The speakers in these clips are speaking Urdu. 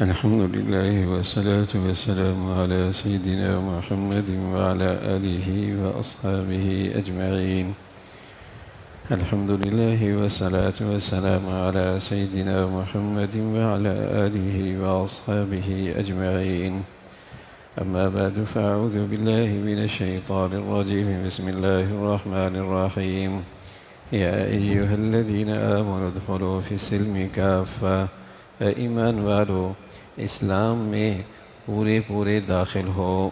الحمد لله والصلاة والسلام على سيدنا محمد وعلى آله وأصحابه أجمعين. الحمد لله والصلاة والسلام على سيدنا محمد وعلى آله وأصحابه أجمعين. أما بعد فأعوذ بالله من الشيطان الرجيم. بسم الله الرحمن الرحيم. يا أيها الذين آمنوا ادخلوا في السلم كافة. ایمان والو اسلام میں پورے داخل ہو.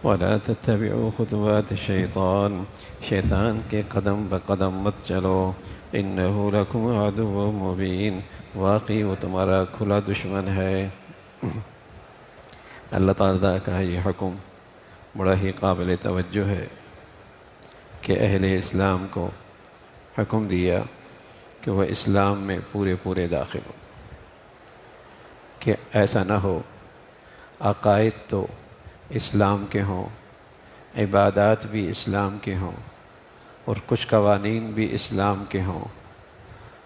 ولا تتبعوا خطوات الشیطان، شیطان کے قدم بقدم مت چلو. انه لکم عدو مبین، واقعی وہ تمہارا کھلا دشمن ہے. اللہ تعالیٰ کا یہ حکم بڑا ہی قابل توجہ ہے کہ اہل اسلام کو حکم دیا کہ وہ اسلام میں پورے داخل ہو، کہ ایسا نہ ہو عقائد تو اسلام کے ہوں، عبادات بھی اسلام کے ہوں، اور کچھ قوانین بھی اسلام کے ہوں،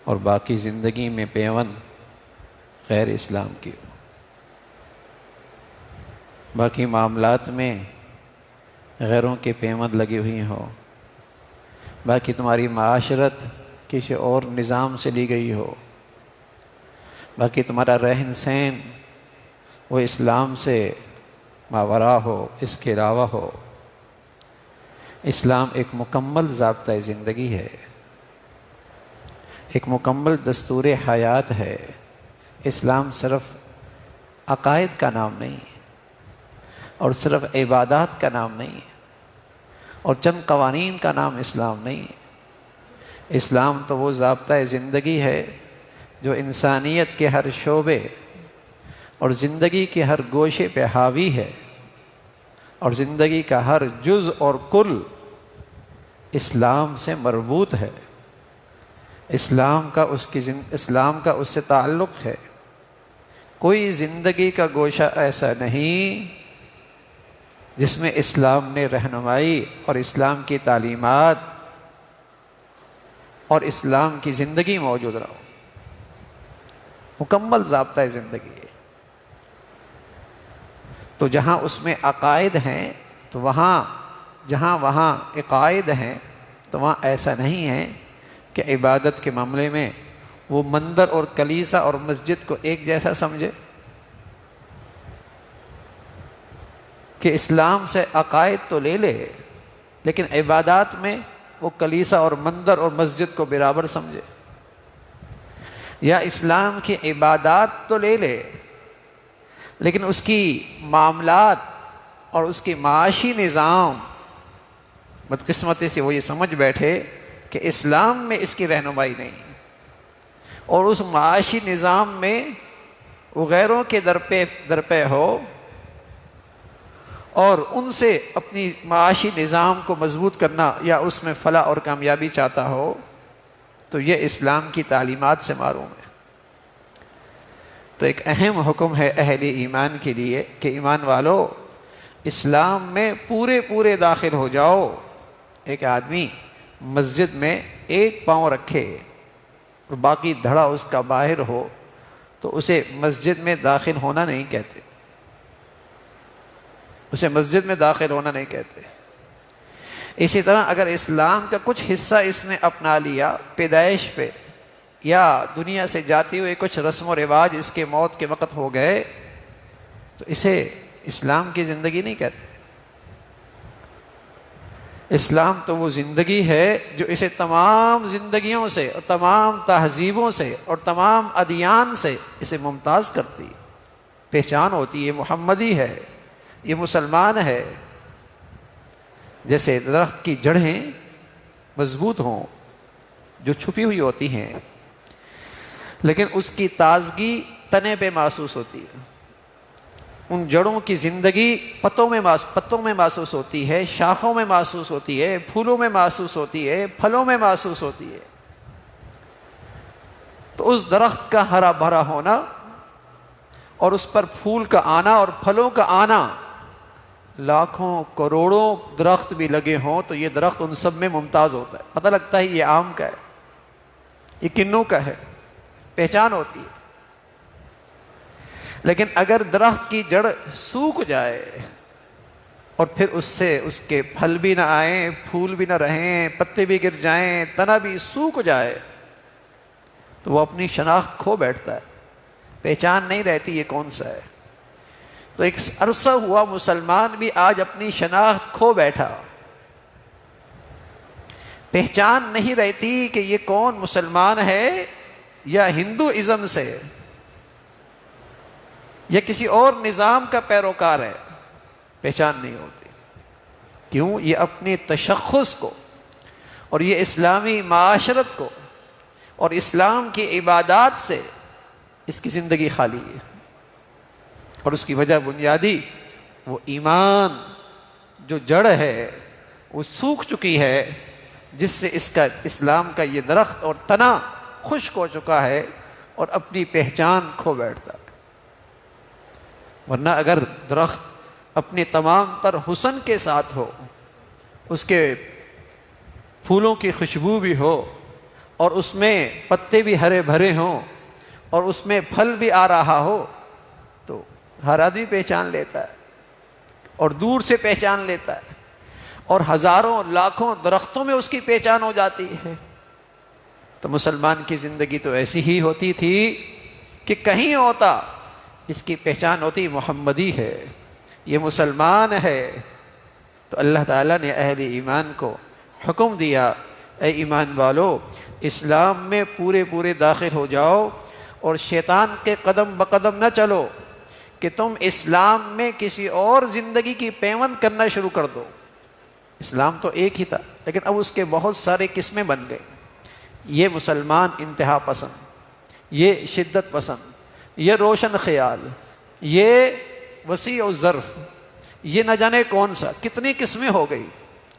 اور باقی زندگی میں پیوند غیر اسلام کی ہو. باقی معاملات میں غیروں کے پیوند لگی ہوئی ہوں، باقی تمہاری معاشرت کسی اور نظام سے لی گئی ہو، باقی تمہارا رہن سہن وہ اسلام سے ماورا ہو، اس کے علاوہ ہو. اسلام ایک مکمل ضابطۂ زندگی ہے، ایک مکمل دستور حیات ہے. اسلام صرف عقائد کا نام نہیں ہے، اور صرف عبادات کا نام نہیں ہے، اور چند قوانین کا نام اسلام نہیں ہے. اسلام تو وہ ضابطۂ زندگی ہے جو انسانیت کے ہر شعبے اور زندگی کے ہر گوشے پہ حاوی ہے، اور زندگی کا ہر جز اور کل اسلام سے مربوط ہے. اسلام کا اس سے تعلق ہے. کوئی زندگی کا گوشہ ایسا نہیں جس میں اسلام نے رہنمائی اور اسلام کی تعلیمات اور اسلام کی زندگی موجود رہو. مکمل ضابطۂ زندگی ہے. تو جہاں اس میں عقائد ہیں تو وہاں عقائد ہیں تو وہاں ایسا نہیں ہے کہ عبادت کے معاملے میں وہ مندر اور کلیسا اور مسجد کو ایک جیسا سمجھے، کہ اسلام سے عقائد تو لے لے لیکن عبادات میں وہ کلیسا اور مندر اور مسجد کو برابر سمجھے. یا اسلام کی عبادات تو لے لے لیکن اس کی معاملات اور اس کی معاشی نظام بدقسمتی سے وہ یہ سمجھ بیٹھے کہ اسلام میں اس کی رہنمائی نہیں، اور اس معاشی نظام میں وہ غیروں کے درپے ہو اور ان سے اپنی معاشی نظام کو مضبوط کرنا یا اس میں فلاح اور کامیابی چاہتا ہو، تو یہ اسلام کی تعلیمات سے معروم ہے. تو ایک اہم حکم ہے اہل ایمان کے لیے کہ ایمان والو اسلام میں پورے داخل ہو جاؤ. ایک آدمی مسجد میں ایک پاؤں رکھے اور باقی دھڑا اس کا باہر ہو تو اسے مسجد میں داخل ہونا نہیں کہتے، اسے مسجد میں داخل ہونا نہیں کہتے. اسی طرح اگر اسلام کا کچھ حصہ اس نے اپنا لیا پیدائش پہ، یا دنیا سے جاتے ہوئے کچھ رسم و رواج اس کے موت کے وقت ہو گئے، تو اسے اسلام کی زندگی نہیں کہتے. اسلام تو وہ زندگی ہے جو اسے تمام زندگیوں سے اور تمام تہذیبوں سے اور تمام ادیان سے اسے ممتاز کرتی، پہچان ہوتی ہے، محمدی ہے، یہ مسلمان ہے. جیسے درخت کی جڑیں مضبوط ہوں جو چھپی ہوئی ہوتی ہیں، لیکن اس کی تازگی تنے پہ محسوس ہوتی ہے. ان جڑوں کی زندگی پتوں میں محسوس ہوتی ہے، شاخوں میں محسوس ہوتی ہے، پھولوں میں محسوس ہوتی ہے، پھلوں میں محسوس ہوتی ہے. تو اس درخت کا ہرا بھرا ہونا اور اس پر پھول کا آنا اور پھلوں کا آنا، لاکھوں کروڑوں درخت بھی لگے ہوں تو یہ درخت ان سب میں ممتاز ہوتا ہے. پتہ لگتا ہے یہ آم کا ہے، یہ کنوں کا ہے، پہچان ہوتی ہے. لیکن اگر درخت کی جڑ سوکھ جائے اور پھر اس سے اس کے پھل بھی نہ آئیں، پھول بھی نہ رہیں، پتے بھی گر جائیں، تنا بھی سوکھ جائے، تو وہ اپنی شناخت کھو بیٹھتا ہے، پہچان نہیں رہتی یہ کون سا ہے۔ تو ایک عرصہ ہوا مسلمان بھی آج اپنی شناخت کھو بیٹھا، پہچان نہیں رہتی کہ یہ کون مسلمان ہے یا ہندوازم سے یا کسی اور نظام کا پیروکار ہے، پہچان نہیں ہوتی۔ کیوں؟ یہ اپنی تشخص کو اور یہ اسلامی معاشرت کو اور اسلام کی عبادات سے اس کی زندگی خالی ہے، اور اس کی وجہ بنیادی وہ ایمان جو جڑ ہے وہ سوکھ چکی ہے، جس سے اس کا اسلام کا یہ درخت اور تنا خشک ہو چکا ہے اور اپنی پہچان کھو بیٹھتا ہے۔ ورنہ اگر درخت اپنے تمام تر حسن کے ساتھ ہو، اس کے پھولوں کی خوشبو بھی ہو، اور اس میں پتے بھی ہرے بھرے ہوں، اور اس میں پھل بھی آ رہا ہو، تو ہر آدمی پہچان لیتا ہے اور دور سے پہچان لیتا ہے، اور ہزاروں لاکھوں درختوں میں اس کی پہچان ہو جاتی ہے۔ تو مسلمان کی زندگی تو ایسی ہی ہوتی تھی کہ کہیں ہوتا اس کی پہچان ہوتی محمدی ہے، یہ مسلمان ہے۔ تو اللہ تعالیٰ نے اہل ایمان کو حکم دیا، اے ایمان والو، اسلام میں پورے پورے داخل ہو جاؤ، اور شیطان کے قدم بقدم نہ چلو کہ تم اسلام میں کسی اور زندگی کی پیوند کرنا شروع کر دو۔ اسلام تو ایک ہی تھا، لیکن اب اس کے بہت سارے قسمیں بن گئے۔ یہ مسلمان انتہا پسند، یہ شدت پسند، یہ روشن خیال، یہ وسیع و ظرف، یہ نہ جانے کون سا، کتنی قسمیں ہو گئی۔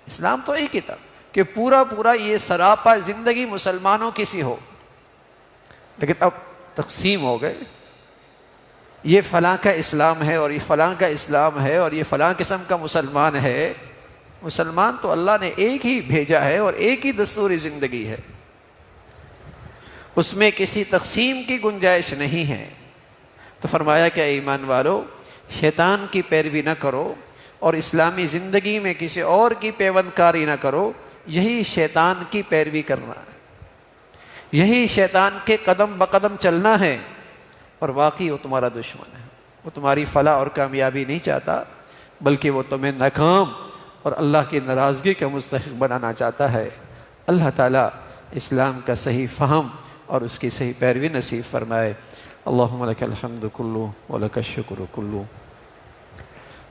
اسلام تو ایک ہی تھا کہ پورا پورا یہ سراپا زندگی مسلمانوں کی سی ہو، لیکن اب تقسیم ہو گئے، یہ فلاں کا اسلام ہے اور یہ فلاں کا اسلام ہے اور یہ فلاں قسم کا مسلمان ہے۔ مسلمان تو اللہ نے ایک ہی بھیجا ہے اور ایک ہی دستوری زندگی ہے، اس میں کسی تقسیم کی گنجائش نہیں ہے۔ تو فرمایا کہ ایمان والو، شیطان کی پیروی نہ کرو اور اسلامی زندگی میں کسی اور کی پیوند کاری نہ کرو، یہی شیطان کی پیروی کرنا ہے، یہی شیطان کے قدم بقدم چلنا ہے، اور واقعی وہ تمہارا دشمن ہے۔ وہ تمہاری فلاح اور کامیابی نہیں چاہتا، بلکہ وہ تمہیں ناکام اور اللہ کی ناراضگی کا مستحق بنانا چاہتا ہے۔ اللہ تعالیٰ اسلام کا صحیح فہم اور اس کی صحیح پیروی نصیب فرمائے۔ اللہم لک الحمد کلو ولک الشکر کلو،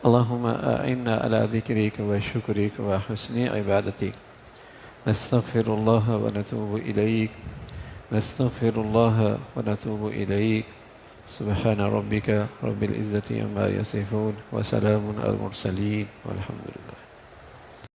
اللہم اعنا علی ذکرک و شکرک و حسن عبادتک، نستغفر اللہ و نتوب الیک، نستغفر اللہ و نتوب الیک، سبحان ربک رب العزة عما یصفون وسلام علی المرسلین والحمد للہ۔